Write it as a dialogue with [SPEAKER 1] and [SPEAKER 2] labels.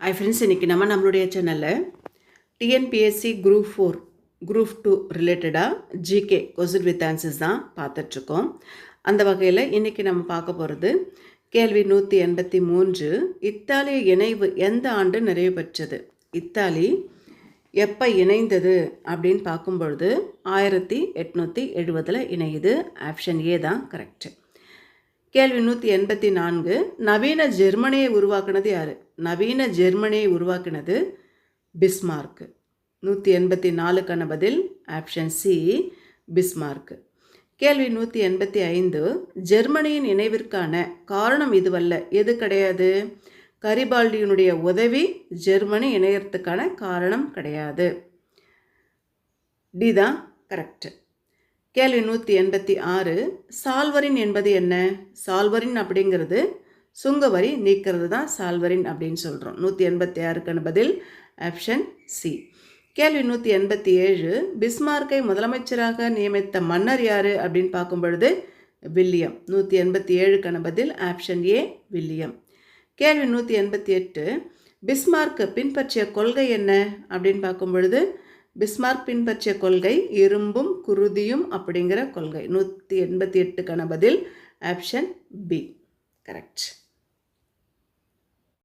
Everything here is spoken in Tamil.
[SPEAKER 1] ஹாய் ஃப்ரெண்ட்ஸ், இன்றைக்கி நம்மளுடைய சேனலில் டிஎன்பிஎஸ்சி குரூப் 4 குரூப் 2 ரிலேட்டடாக ஜிகே கொஸ்டின் வித் ஆன்சர்ஸ் தான் பார்த்துட்ருக்கோம். அந்த வகையில் இன்றைக்கி நம்ம பார்க்க போகிறது கேள்வி 183. இத்தாலிய இணைவு எந்த ஆண்டு நிறைவு பெற்றது? இத்தாலி எப்போ இணைந்தது அப்படின்னு பார்க்கும்பொழுது 1870 இணையுது. ஆப்ஷன் ஏ தான் கரெக்டு. கேள்வி 184. நவீன ஜெர்மனியை உருவாக்குனது யார்? நவீன ஜெர்மனியை உருவாக்கினது பிஸ்மார்க். 184க்கான பதில் ஆப்ஷன் சி பிஸ்மார்க். கேள்வி 185. ஜெர்மனியின் இணைவிற்கான காரணம் இதுவல்ல, எது கிடையாது? கரிபால்டியினுடைய உதவி ஜெர்மனி இணையறதுக்கான காரணம் கிடையாது. டி தான் கரெக்ட். கேள்வி 186. சால்வரின் என்பது என்ன? சால்வரின் அப்படிங்கிறது சுங்கவரி நீக்கிறது தான் சால்வரின் அப்படின்னு சொல்கிறோம். 186க்கான பதில் ஆப்ஷன் சி. கேள்வி 187. பிஸ்மார்க்கை முதலமைச்சராக நியமித்த மன்னர் யார் அப்படின்னு பார்க்கும் பொழுது வில்லியம். 187க்கான பதில் ஆப்ஷன் ஏ வில்லியம். கேள்வி 188. பிஸ்மார்க் பின்பற்றிய கொள்கை என்ன அப்படின்னு பார்க்கும் பொழுது பிஸ்மார்க் பின்பற்றிய கொள்கை இரும்பும் குருதியும் அப்படிங்கிற கொள்கை. 188க்கான பதில் ஆப்ஷன் பி கரெக்ட்.